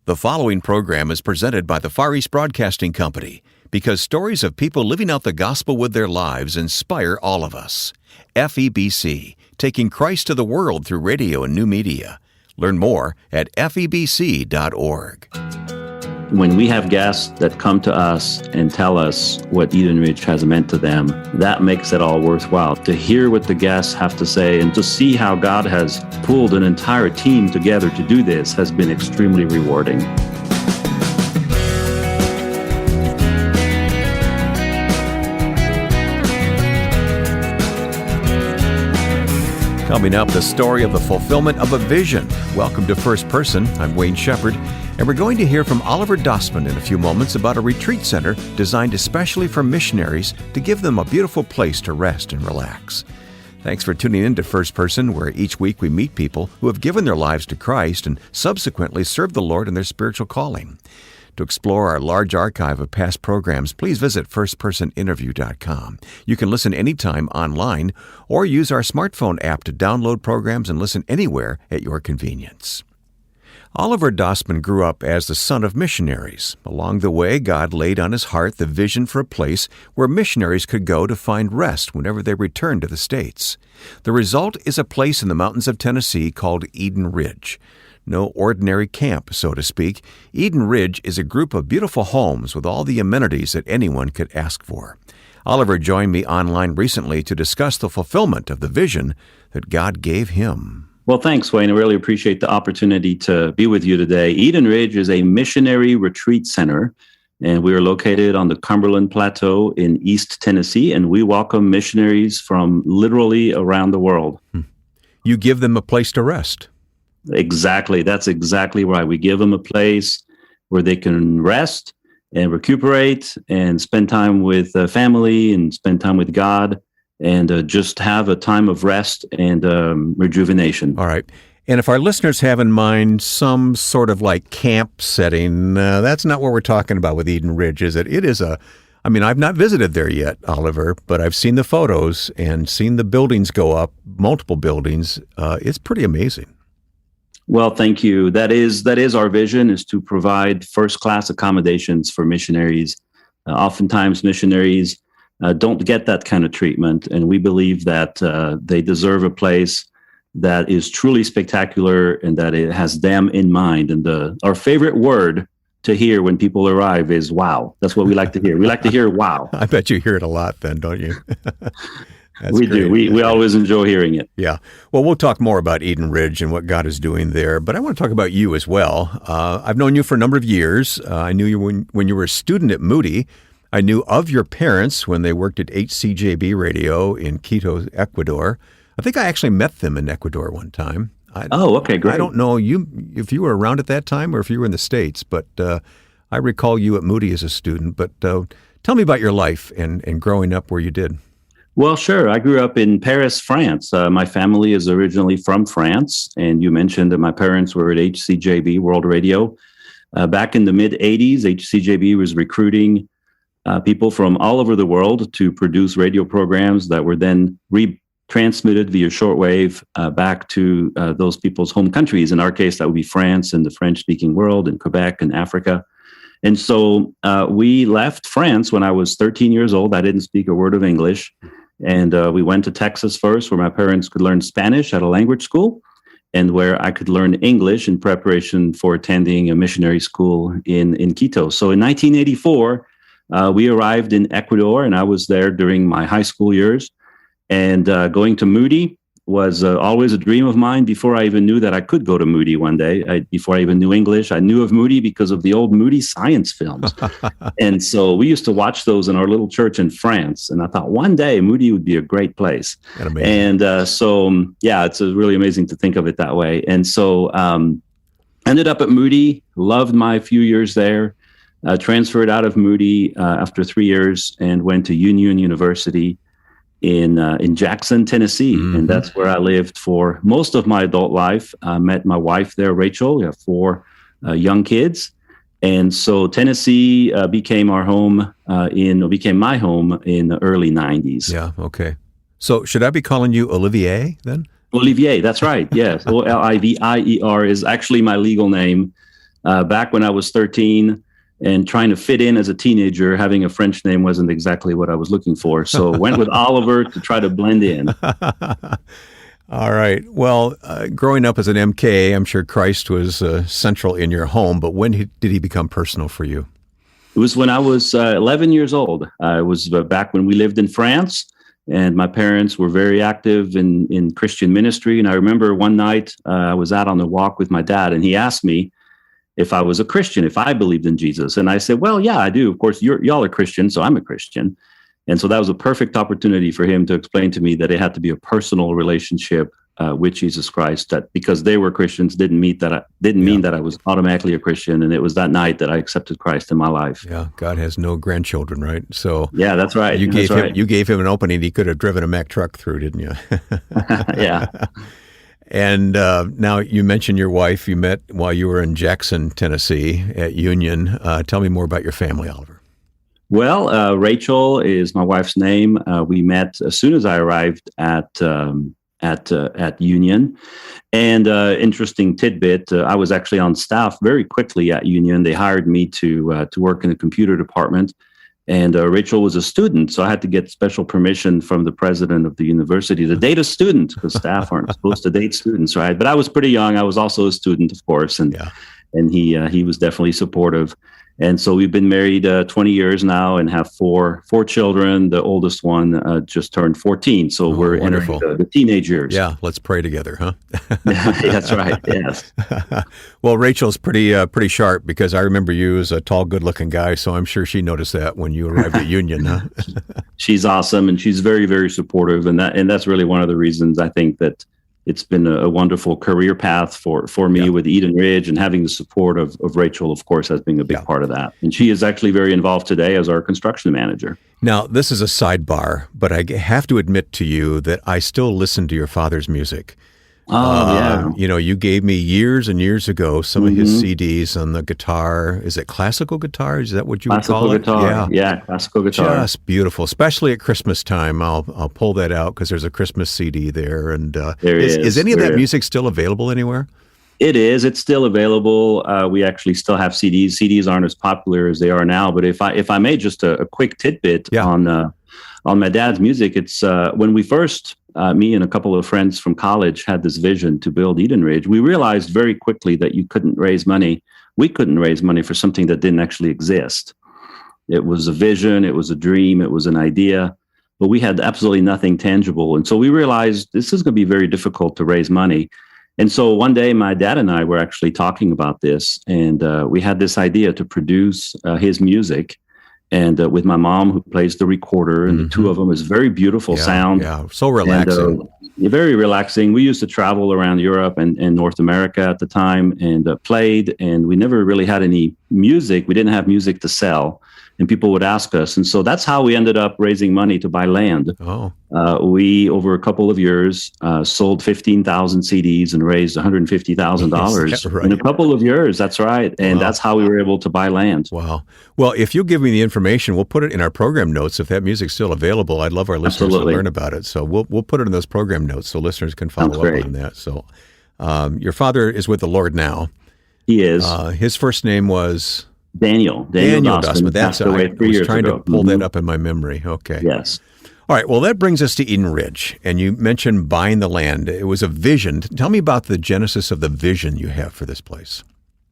The following program is presented by the Far East Broadcasting Company because stories of people living out the gospel with their lives inspire all of us. FEBC, taking Christ to the world through radio and new media. Learn more at febc.org. When we have guests that come to us and tell us what Eden Ridge has meant to them, that makes it all worthwhile. To hear what the guests have to say and to see how God has pulled an entire team together to do this has been extremely rewarding. Coming up, the story of the fulfillment of a vision. Welcome to First Person. I'm Wayne Shepherd, and we're going to hear from Oliver Dossmann in a few moments about a retreat center designed especially for missionaries to give them a beautiful place to rest and relax. Thanks for tuning in to First Person, where each week we meet people who have given their lives to Christ and subsequently served the Lord in their spiritual calling. To explore our large archive of past programs, please visit firstpersoninterview.com. You can listen anytime online or use our smartphone app to download programs and listen anywhere at your convenience. Oliver Dossmann grew up as the son of missionaries. Along the way, God laid on his heart the vision for a place where missionaries could go to find rest whenever they returned to the States. The result is a place in the mountains of Tennessee called Eden Ridge. No ordinary camp, so to speak. Eden Ridge is a group of beautiful homes with all the amenities that anyone could ask for. Oliver joined me online recently to discuss the fulfillment of the vision that God gave him. Well, thanks, Wayne. I really appreciate the opportunity to be with you today. Eden Ridge is a missionary retreat center, and we are located on the Cumberland Plateau in East Tennessee, and we welcome missionaries from literally around the world. You give them a place to rest. Exactly. That's exactly right. We give them a place where they can rest and recuperate and spend time with family and spend time with God and just have a time of rest and rejuvenation. All right. And if our listeners have in mind some sort of like camp setting, that's not what we're talking about with Eden Ridge, is it? It is I've not visited there yet, Oliver, but I've seen the photos and seen the buildings go up, multiple buildings. It's pretty amazing. Well, thank you. That is our vision, is to provide first-class accommodations for missionaries. Oftentimes, missionaries don't get that kind of treatment, and we believe that they deserve a place that is truly spectacular and that it has them in mind. And our favorite word to hear when people arrive is wow. That's what we like to hear. We like to hear wow. I bet you hear it a lot then, don't you? We do. We always enjoy hearing it. Yeah. Well, we'll talk more about Eden Ridge and what God is doing there, but I want to talk about you as well. I've known you for a number of years. I knew you when you were a student at Moody. I knew of your parents when they worked at HCJB Radio in Quito, Ecuador. I think I actually met them in Ecuador one time. Okay, great. I don't know if you were around at that time or if you were in the States, but I recall you at Moody as a student. But tell me about your life and growing up where you did. Well, sure. I grew up in Paris, France. My family is originally from France, and you mentioned that my parents were at HCJB World Radio. Back in the mid-'80s, HCJB was recruiting people from all over the world to produce radio programs that were then retransmitted via shortwave back to those people's home countries. In our case, that would be France and the French-speaking world and Quebec and Africa. And so we left France when I was 13 years old. I didn't speak a word of English. And we went to Texas first, where my parents could learn Spanish at a language school and where I could learn English in preparation for attending a missionary school in Quito. So in 1984, we arrived in Ecuador, and I was there during my high school years. And going to Moody was always a dream of mine before I even knew that I could go to Moody one day. Before I even knew English, I knew of Moody because of the old Moody science films. And so we used to watch those in our little church in France. And I thought one day Moody would be a great place. And it's really amazing to think of it that way. And so ended up at Moody, loved my few years there, transferred out of Moody after 3 years and went to Union University in Jackson, Tennessee. Mm-hmm. And that's where I lived for most of my adult life. I met my wife there, Rachel. We have 4 young kids. And so Tennessee became my home in the early 90s. Yeah, okay. So should I be calling you Olivier then? Olivier, that's right, yes. Olivier is actually my legal name. back when I was 13 and trying to fit in as a teenager, having a French name wasn't exactly what I was looking for. So went with Oliver to try to blend in. All right. Well, growing up as an MK, I'm sure Christ was central in your home, but when did he become personal for you? It was when I was 11 years old. It was back when we lived in France, and my parents were very active in Christian ministry. And I remember one night I was out on the walk with my dad, and he asked me if I was a Christian, if I believed in Jesus. And I said, well, yeah, I do. Of course, y'all are Christian, so I'm a Christian. And so that was a perfect opportunity for him to explain to me that it had to be a personal relationship with Jesus Christ. That because they were Christians didn't mean that I was automatically a Christian. And it was that night that I accepted Christ in my life. Yeah, God has no grandchildren, right? So yeah, that's right. You gave him an opening he could have driven a Mack truck through, didn't you? Yeah. And now you mentioned your wife you met while you were in Jackson, Tennessee at Union. Tell me more about your family, Oliver. Well, Rachel is my wife's name. We met as soon as I arrived at Union. And interesting tidbit, I was actually on staff very quickly at Union. They hired me to work in the computer department. And Rachel was a student, so I had to get special permission from the president of the university to date a student, because staff aren't supposed to date students, right? But I was pretty young. I was also a student, of course, and he was definitely supportive. And so we've been married 20 years now and have four children. The oldest one just turned 14. So we're wonderful. Entering the teenage years. Yeah, let's pray together, huh? That's right, yes. Well, Rachel's pretty sharp, because I remember you as a tall, good-looking guy, so I'm sure she noticed that when you arrived at Union, huh? She's awesome, and she's very, very supportive. And that's really one of the reasons I think that it's been a wonderful career path for me with Eden Ridge, and having the support of Rachel, of course, has been a big part of that. And she is actually very involved today as our construction manager. Now, this is a sidebar, but I have to admit to you that I still listen to your father's music. Yeah. You gave me years and years ago some of his CDs on the guitar. Is it classical guitar? Is that what you would call it? Classical guitar. Yeah, classical guitar. Just beautiful, especially at Christmas time. I'll pull that out because there's a Christmas CD there. And is any of that music still available anywhere? It is. It's still available. We actually still have CDs. CDs aren't as popular as they are now. But if I may, just a quick tidbit on my dad's music. It's when we first. Me and a couple of friends from college had this vision to build Eden Ridge. We realized very quickly that you couldn't raise money. We couldn't raise money for something that didn't actually exist. It was a vision. It was a dream. It was an idea. But we had absolutely nothing tangible. And so we realized this is going to be very difficult to raise money. And so one day, my dad and I were actually talking about this. And we had this idea to produce his music. And with my mom, who plays the recorder, and the two of them, is very beautiful sound. Yeah, so relaxing. And, very relaxing. We used to travel around Europe and North America at the time, and played. And we never really had any music. We didn't have music to sell, and people would ask us. And so that's how we ended up raising money to buy land. We, over a couple of years, sold 15,000 CDs and raised $150,000 in a couple of years. That's right. And that's how we were able to buy land. Wow. Well, if you'll give me the information, we'll put it in our program notes. If that music's still available, I'd love our listeners to learn about it. So we'll put it in those program notes so listeners can follow up on that. So your father is with the Lord now. He is. His first name was... Daniel Dossmann. That's I was trying to pull that up in my memory. Okay. Yes. All right. Well, that brings us to Eden Ridge, and you mentioned buying the land. It was a vision. Tell me about the genesis of the vision you have for this place.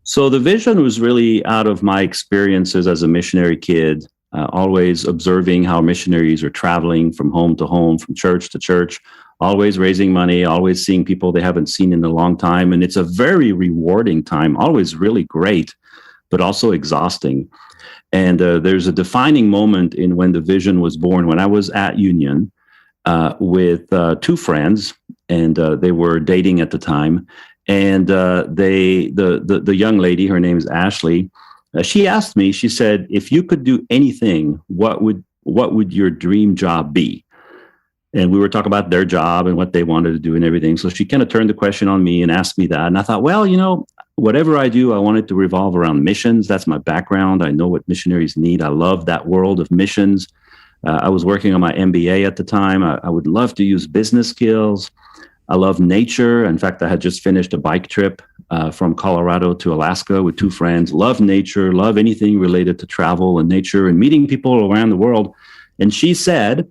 So the vision was really out of my experiences as a missionary kid, always observing how missionaries are traveling from home to home, from church to church, always raising money, always seeing people they haven't seen in a long time. And it's a very rewarding time, always really great, but also exhausting. And there's a defining moment in when the vision was born, when I was at Union with two friends, and they were dating at the time. And the young lady, her name is Ashley, she asked me, she said, if you could do anything, what would your dream job be? And we were talking about their job and what they wanted to do and everything. So she kind of turned the question on me and asked me that. And I thought, well, whatever I do, I want it to revolve around missions. That's my background. I know what missionaries need. I love that world of missions. I was working on my MBA at the time. I would love to use business skills. I love nature. In fact, I had just finished a bike trip from Colorado to Alaska with 2 friends. Love nature, love anything related to travel and nature and meeting people around the world. And she said,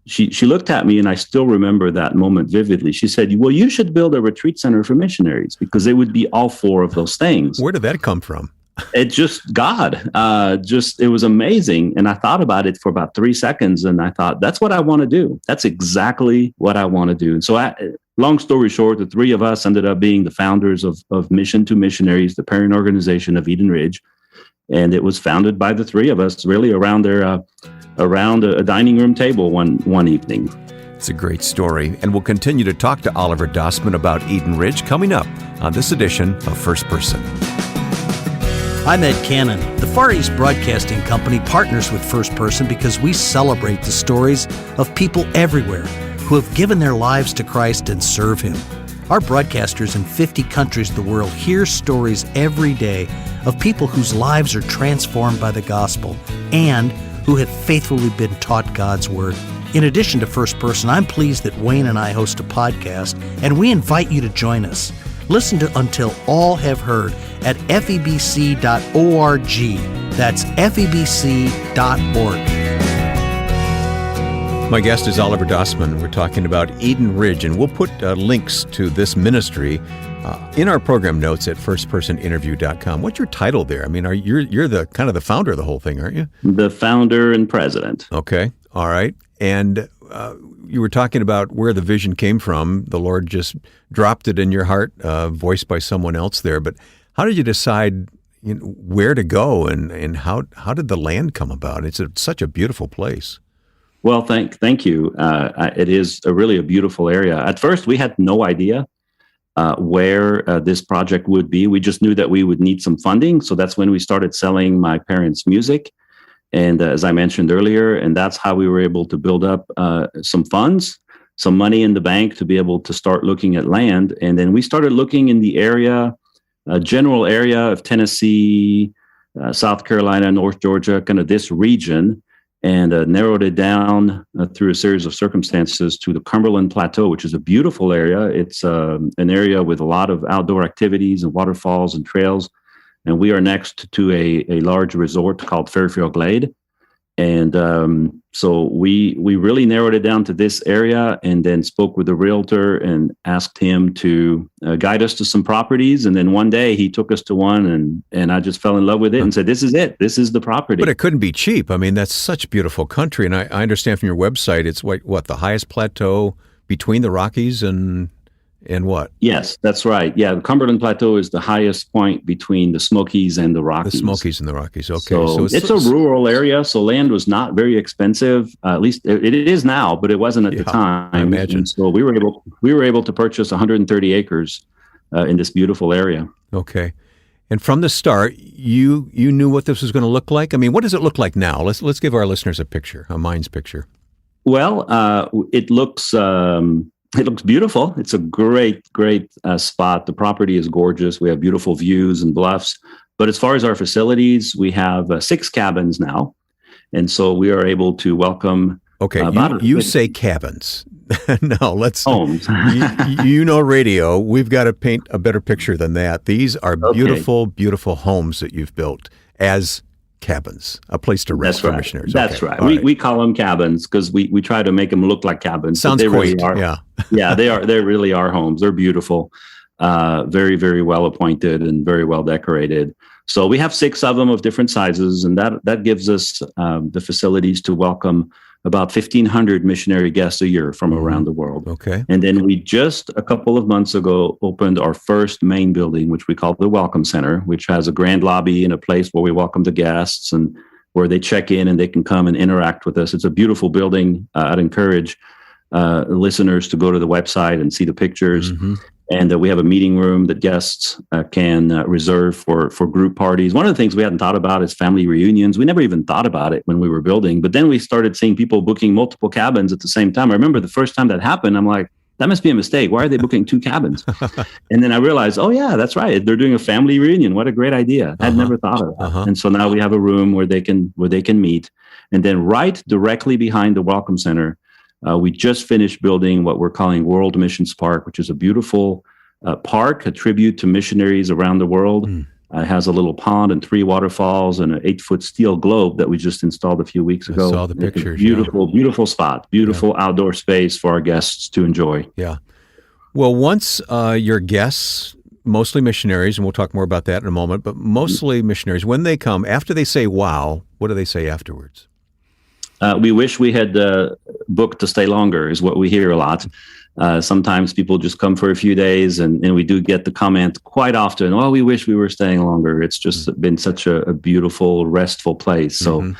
she looked at me, and I still remember that moment vividly. She said, well, you should build a retreat center for missionaries, because they would be all 4 of those things. Where did that come from? It just, God, it was amazing. And I thought about it for about 3 seconds, and I thought, that's what I want to do. That's exactly what I want to do. And so long story short, the 3 of us ended up being the founders of Mission to Missionaries, the parent organization of Eden Ridge. And it was founded by the 3 of us, really around a dining room table one evening. It's a great story, and we'll continue to talk to Oliver Dossmann about Eden Ridge coming up on this edition of First Person. I'm Ed Cannon. The Far East Broadcasting Company partners with First Person because we celebrate the stories of people everywhere who have given their lives to Christ and serve Him. Our broadcasters in 50 countries of the world hear stories every day of people whose lives are transformed by the gospel and who have faithfully been taught God's Word. In addition to First Person, I'm pleased that Wayne and I host a podcast, and we invite you to join us. Listen to Until All Have Heard at FEBC.org. That's FEBC.org. My guest is Oliver Dossmann. We're talking about Eden Ridge, and we'll put links to this ministry in our program notes at firstpersoninterview.com. What's your title there? I mean, you're the kind of the founder of the whole thing, aren't you? The founder and president. Okay. All right. And you were talking about where the vision came from. The Lord just dropped it in your heart, voiced by someone else there. But how did you decide where to go, and how did the land come about? It's such a beautiful place. Well, thank you. It is really a beautiful area. At first, we had no idea where this project would be. We just knew that we would need some funding. So that's when we started selling my parents' music. And as I mentioned earlier, and that's how we were able to build up some funds, some money in the bank to be able to start looking at land. And then we started looking in the area, general area of Tennessee, South Carolina, North Georgia, kind of this region, and narrowed it down through a series of circumstances to the Cumberland Plateau, which is a beautiful area. It's an area with a lot of outdoor activities and waterfalls and trails. And we are next to a large resort called Fairfield Glade. And so we really narrowed it down to this area, and then spoke with the realtor and asked him to guide us to some properties. And then one day he took us to one, and I just fell in love with it and said, this is it. This is the property. But it couldn't be cheap. I mean, that's such beautiful country. And I understand from your website, it's what the highest plateau between the Rockies and what? Yes, that's right. Yeah, the Cumberland Plateau is the highest point between the Smokies and the Rockies. The Smokies and the Rockies. Okay, so it's a rural area, so land was not very expensive. At least it is now, but it wasn't at the time. I imagine. And so we were able to purchase 130 acres in this beautiful area. Okay, and from the start, you knew what this was going to look like. I mean, what does it look like now? Let's give our listeners a mind's picture. Well, it looks. It looks beautiful. It's a great spot. The property is gorgeous. We have beautiful views and bluffs. But as far as our facilities, we have 6 cabins now. And so we are able to welcome... Okay, you say cabins. No, let's... Homes. Radio. We've got to paint a better picture than that. These are beautiful, beautiful homes that you've built as cabins, a place to rest for missionaries. That's right. We call them cabins because we try to make them look like cabins. Sounds they quaint. Really are. Yeah. Yeah, they are. They really are homes. They're beautiful, very, very well appointed and very well decorated. So we have 6 of them of different sizes, and that gives us the facilities to welcome about 1,500 missionary guests a year from around the world. Okay. And then we just a couple of months ago opened our first main building, which we call the Welcome Center, which has a grand lobby and a place where we welcome the guests and where they check in and they can come and interact with us. It's a beautiful building. I'd encourage listeners to go to the website and see the pictures. Mm-hmm. And we have a meeting room that guests can reserve for group parties. One of the things we hadn't thought about is family reunions. We never even thought about it when we were building. But then we started seeing people booking multiple cabins at the same time. I remember the first time that happened, I'm like, that must be a mistake. Why are they booking 2 cabins? And then I realized, oh, yeah, that's right. They're doing a family reunion. What a great idea. I'd never thought of that. And so now we have a room where they can meet. And then right directly behind the Welcome Center, We just finished building what we're calling World Missions Park, which is a beautiful park, a tribute to missionaries around the world. It has a little pond and 3 waterfalls and an 8-foot steel globe that we just installed a few weeks ago. I saw the pictures. Beautiful spot, beautiful outdoor space for our guests to enjoy. Yeah. Well, once your guests, mostly missionaries, and we'll talk more about that in a moment, but mostly missionaries, when they come, after they say, wow, what do they say afterwards? We wish we had booked to stay longer, is what we hear a lot. Sometimes people just come for a few days, and we do get the comment quite often, oh, we wish we were staying longer. It's just been such a beautiful, restful place. So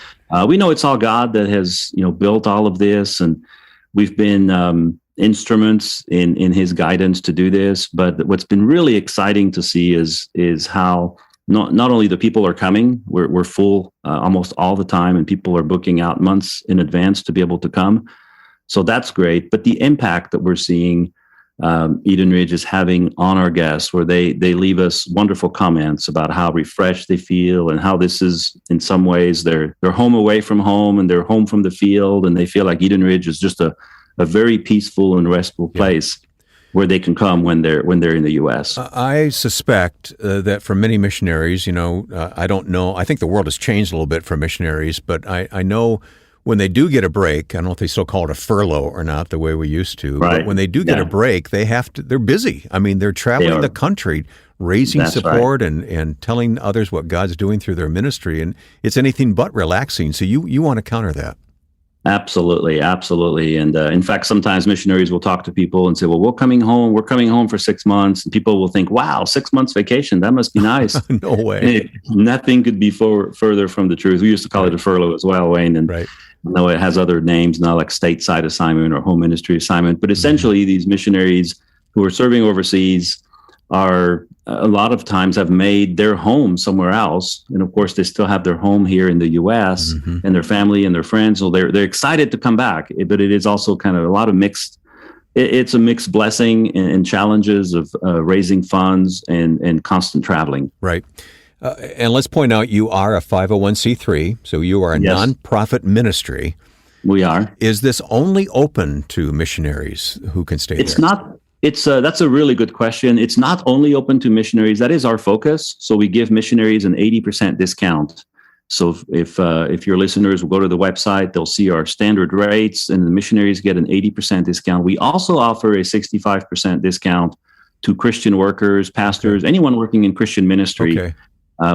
we know it's all God that has built all of this, and we've been instruments in his guidance to do this. But what's been really exciting to see is how not only the people are coming, we're full almost all the time, and people are booking out months in advance to be able to come. So that's great. But the impact that we're seeing Eden Ridge is having on our guests, where they leave us wonderful comments about how refreshed they feel, and how this is, in some ways, they're home away from home, and they're home from the field, and they feel like Eden Ridge is just a very peaceful and restful place where they can come when they're in the U.S. I suspect that for many missionaries, I don't know. I think the world has changed a little bit for missionaries, but I know when they do get a break, I don't know if they still call it a furlough or not, the way we used to. Right. But when they do get a break, they're busy. I mean, they're traveling the country, raising support and telling others what God's doing through their ministry, and it's anything but relaxing. So you want to counter that. Absolutely. And in fact, sometimes missionaries will talk to people and say, well, we're coming home for 6 months. And people will think, wow, 6 months vacation, that must be nice. No way. Nothing could be further from the truth. We used to call it a furlough as well, Wayne. And I know it has other names now, like stateside assignment or home ministry assignment. But essentially, these missionaries who are serving overseas are a lot of times have made their home somewhere else. And of course, they still have their home here in the U.S. and their family and their friends. So they're excited to come back. But it is also kind of a lot of it's a mixed blessing and challenges of raising funds and constant traveling. Right. And let's point out, you are a 501c3, so you are a nonprofit ministry. We are. Is this only open to missionaries who can stay there? It's not. That's a really good question. It's not only open to missionaries. That is our focus. So we give missionaries an 80% discount. So if your listeners will go to the website, they'll see our standard rates, and the missionaries get an 80% discount. We also offer a 65% discount to Christian workers, pastors, anyone working in Christian ministry. Okay.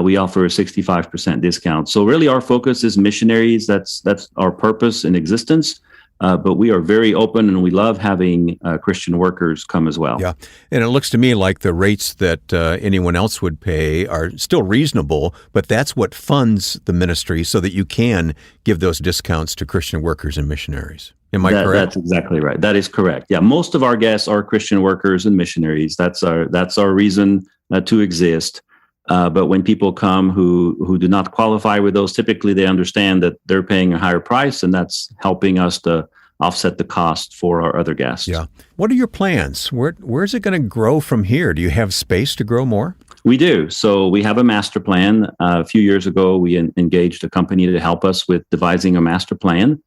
We offer a 65% discount. So really our focus is missionaries. That's our purpose in existence. But we are very open, and we love having Christian workers come as well. Yeah, and it looks to me like the rates that anyone else would pay are still reasonable, but that's what funds the ministry so that you can give those discounts to Christian workers and missionaries. Am I correct? That's exactly right. That is correct. Yeah, most of our guests are Christian workers and missionaries. That's our reason to exist. But when people come who do not qualify with those, typically they understand that they're paying a higher price, and that's helping us to offset the cost for our other guests. Yeah. What are your plans? Where's it going to grow from here? Do you have space to grow more? We do. So we have a master plan. A few years ago, we engaged a company to help us with devising a master plan,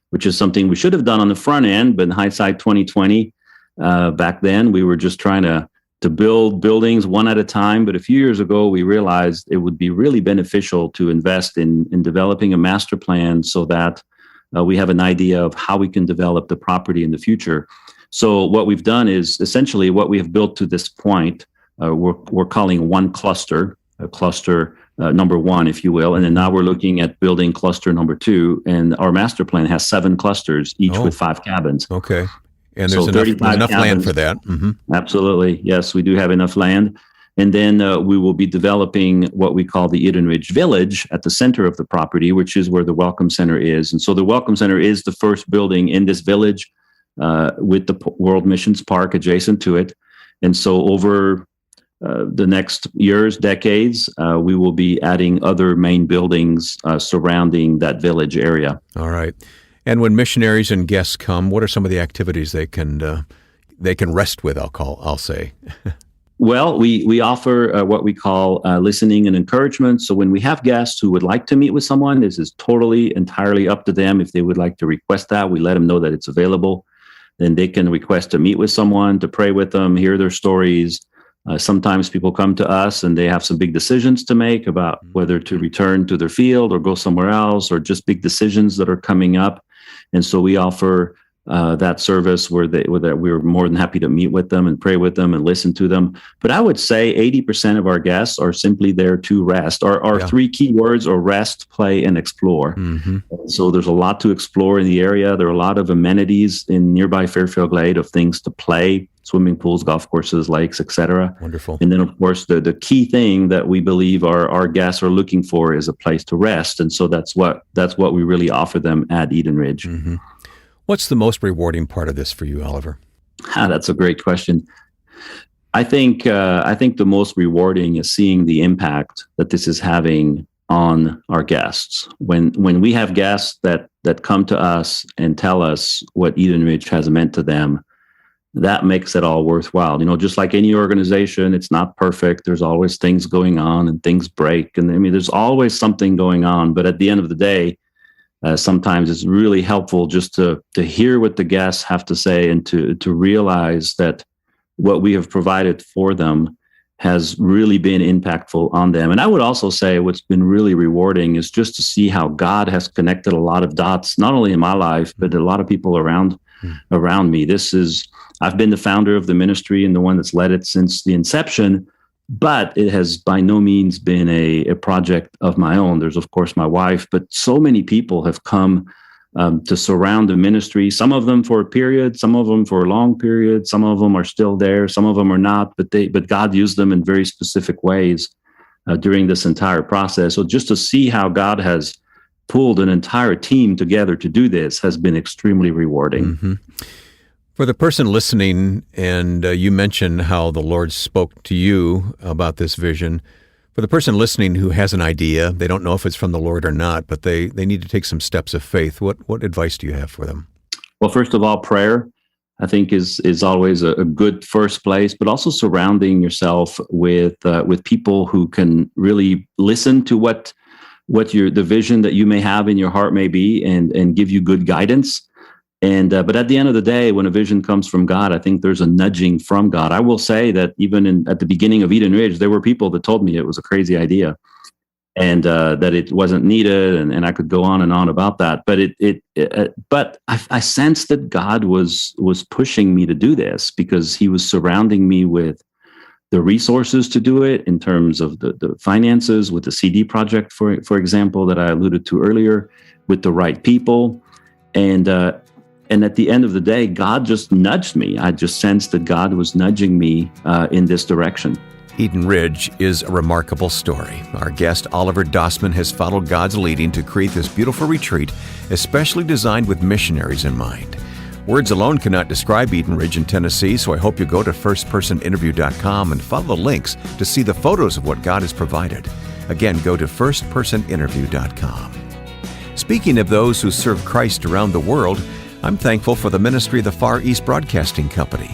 which is something we should have done on the front end, but in hindsight 2020, back then we were just trying to build buildings one at a time. But a few years ago, we realized it would be really beneficial to invest in developing a master plan so that we have an idea of how we can develop the property in the future. So what we've done is essentially what we have built to this point, we're calling one cluster, a cluster number one, if you will. And then now we're looking at building cluster number two. And our master plan has 7 clusters, each with 5 cabins. Okay. And there's enough land for that. Mm-hmm. Absolutely. Yes, we do have enough land. And then we will be developing what we call the Eden Ridge Village at the center of the property, which is where the Welcome Center is. And so the Welcome Center is the first building in this village with the World Missions Park adjacent to it. And so over the next years, decades, we will be adding other main buildings surrounding that village area. All right. And when missionaries and guests come, what are some of the activities they can rest with? I'll say. Well, we offer what we call listening and encouragement. So when we have guests who would like to meet with someone, this is totally, entirely up to them. If they would like to request that, we let them know that it's available. Then they can request to meet with someone, to pray with them, hear their stories. Sometimes people come to us and they have some big decisions to make about whether to return to their field or go somewhere else, or just big decisions that are coming up. And so we offer that service where we're more than happy to meet with them and pray with them and listen to them. But I would say 80% of our guests are simply there to rest. Our three key words are rest, play, and explore. Mm-hmm. So there's a lot to explore in the area. There are a lot of amenities in nearby Fairfield Glade of things to play: swimming pools, golf courses, lakes, etc. Wonderful. And then, of course, the key thing that we believe our guests are looking for is a place to rest. And so that's what we really offer them at Eden Ridge. Mm-hmm. What's the most rewarding part of this for you, Oliver? That's a great question. I think the most rewarding is seeing the impact that this is having on our guests. When we have guests that come to us and tell us what Eden Ridge has meant to them, that makes it all worthwhile. Just like any organization, it's not perfect. There's always things going on and things break. And there's always something going on. But at the end of the day, sometimes it's really helpful just to hear what the guests have to say and to realize that what we have provided for them has really been impactful on them. And I would also say what's been really rewarding is just to see how God has connected a lot of dots, not only in my life, but a lot of people around me. I've been the founder of the ministry and the one that's led it since the inception, but it has by no means been a project of my own. There's, of course, my wife, but so many people have come to surround the ministry, some of them for a period, some of them for a long period, some of them are still there, some of them are not, but God used them in very specific ways during this entire process. So just to see how God has pulled an entire team together to do this has been extremely rewarding. Mm-hmm. For the person listening, and you mentioned how the Lord spoke to you about this vision, for the person listening who has an idea, they don't know if it's from the Lord or not, but they need to take some steps of faith, what advice do you have for them? Well, first of all, prayer, I think, is always a good first place, but also surrounding yourself with people who can really listen to what the vision that you may have in your heart may be and give you good guidance. But at the end of the day, when a vision comes from God, I think there's a nudging from God. I will say that even at the beginning of Eden Ridge, there were people that told me it was a crazy idea and that it wasn't needed, and I could go on and on about that. But I sensed that God was pushing me to do this because He was surrounding me with the resources to do it in terms of the finances, with the CD project, for example, that I alluded to earlier, with the right people. And at the end of the day, God just nudged me. I just sensed that God was nudging me in this direction. Eden Ridge is a remarkable story. Our guest, Oliver Dossmann, has followed God's leading to create this beautiful retreat, especially designed with missionaries in mind. Words alone cannot describe Eden Ridge in Tennessee, so I hope you go to firstpersoninterview.com and follow the links to see the photos of what God has provided. Again, go to firstpersoninterview.com. Speaking of those who serve Christ around the world, I'm thankful for the ministry of the Far East Broadcasting Company.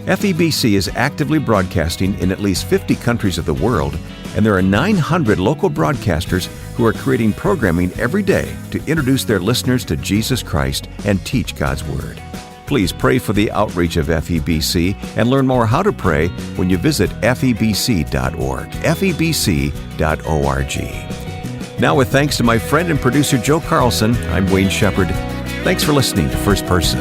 FEBC is actively broadcasting in at least 50 countries of the world, and there are 900 local broadcasters who are creating programming every day to introduce their listeners to Jesus Christ and teach God's Word. Please pray for the outreach of FEBC and learn more how to pray when you visit febc.org, febc.org. Now, with thanks to my friend and producer Joe Carlson, I'm Wayne Shepherd. Thanks for listening to First Person.